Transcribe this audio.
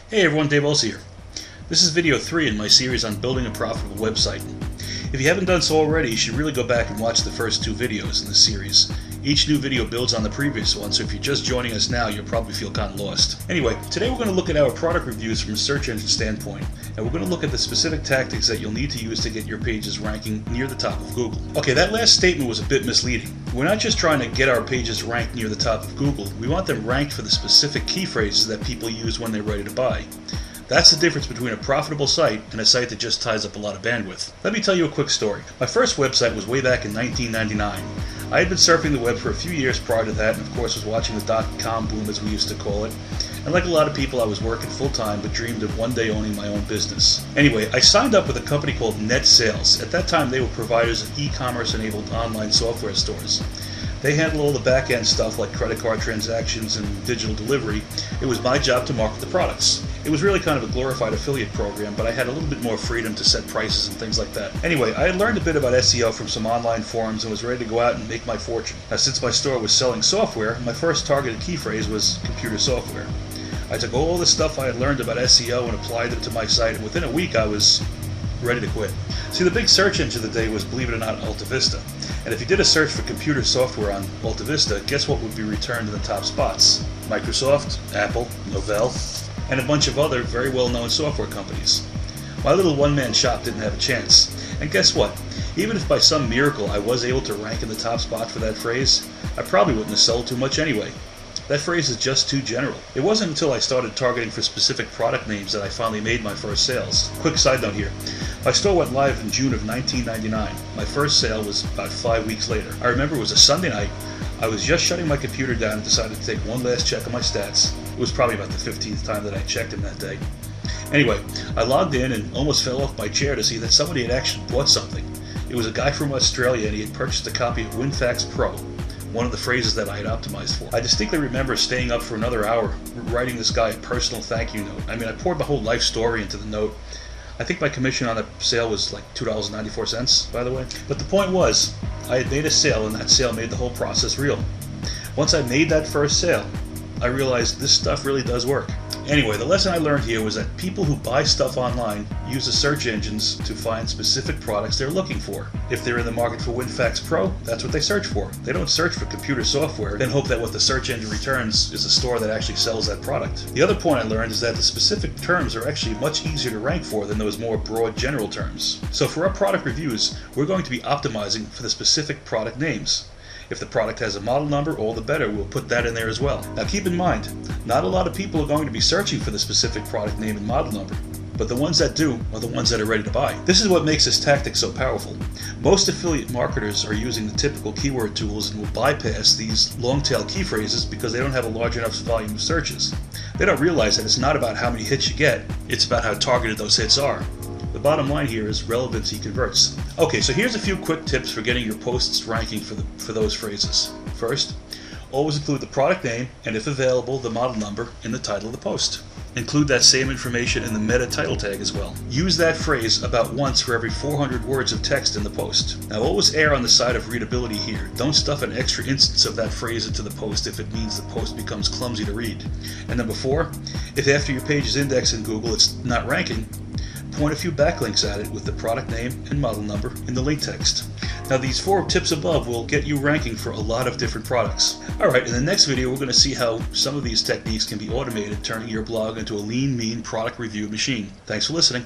Hey everyone, Dave Olsey here. This is video 3 in my series on building a profitable website. If you haven't done so already, you should really go back and watch the first 2 videos in this series. Each new video builds on the previous one, so if you're just joining us now, you'll probably feel kind of lost. Anyway, today we're going to look at our product reviews from a search engine standpoint, and we're going to look at the specific tactics that you'll need to use to get your pages ranking near the top of Google. Okay, that last statement was a bit misleading. We're not just trying to get our pages ranked near the top of Google, we want them ranked for the specific key phrases that people use when they're ready to buy. That's the difference between a profitable site and a site that just ties up a lot of bandwidth. Let me tell you a quick story. My first website was way back in 1999. I had been surfing the web for a few years prior to that, and of course was watching the .com boom, as we used to call it. And like a lot of people, I was working full-time but dreamed of one day owning my own business. Anyway, I signed up with a company called Net Sales. At that time, they were providers of e-commerce enabled online software stores. They handle all the back-end stuff like credit card transactions and digital delivery. It was my job to market the products. It was really kind of a glorified affiliate program, but I had a little bit more freedom to set prices and things like that. Anyway, I had learned a bit about SEO from some online forums and was ready to go out and make my fortune. Now, since my store was selling software, my first targeted key phrase was computer software. I took all the stuff I had learned about SEO and applied it to my site, and within a week I was ready to quit. See, the big search engine of the day was, believe it or not, AltaVista. And if you did a search for computer software on AltaVista, guess what would be returned in the top spots? Microsoft, Apple, Novell, and a bunch of other very well-known software companies. My little one-man shop didn't have a chance. And guess what? Even if by some miracle I was able to rank in the top spot for that phrase, I probably wouldn't have sold too much anyway. That phrase is just too general. It wasn't until I started targeting for specific product names that I finally made my first sales. Quick side note here. My store went live in June of 1999. My first sale was about 5 weeks later. I remember it was a Sunday night. I was just shutting my computer down and decided to take one last check on my stats. It was probably about the 15th time that I checked them that day. Anyway, I logged in and almost fell off my chair to see that somebody had actually bought something. It was a guy from Australia, and he had purchased a copy of WinFax Pro, one of the phrases that I had optimized for. I distinctly remember staying up for another hour writing this guy a personal thank you note. I mean, I poured my whole life story into the note. I think my commission on the sale was like $2.94, by the way. But the point was, I had made a sale, and that sale made the whole process real. Once I made that first sale, I realized this stuff really does work. Anyway, the lesson I learned here was that people who buy stuff online use the search engines to find specific products they're looking for. If they're in the market for WinFax Pro, that's what they search for. They don't search for computer software, then hope that what the search engine returns is a store that actually sells that product. The other point I learned is that the specific terms are actually much easier to rank for than those more broad general terms. So for our product reviews, we're going to be optimizing for the specific product names. If the product has a model number, all the better. We'll put that in there as well. Now keep in mind, not a lot of people are going to be searching for the specific product name and model number, but the ones that do are the ones that are ready to buy. This is what makes this tactic so powerful. Most affiliate marketers are using the typical keyword tools and will bypass these long-tail key phrases because they don't have a large enough volume of searches. They don't realize that it's not about how many hits you get, it's about how targeted those hits are. The bottom line here is relevancy converts. Okay, so here's a few quick tips for getting your posts ranking for those phrases. First, always include the product name and, if available, the model number in the title of the post. Include that same information in the meta title tag as well. Use that phrase about once for every 400 words of text in the post. Now always err on the side of readability here. Don't stuff an extra instance of that phrase into the post if it means the post becomes clumsy to read. And number 4, if after your page is indexed in Google it's not ranking, point a few backlinks at it with the product name and model number in the link text. Now these 4 tips above will get you ranking for a lot of different products. Alright, in the next video we're going to see how some of these techniques can be automated, turning your blog into a lean, mean product review machine. Thanks for listening.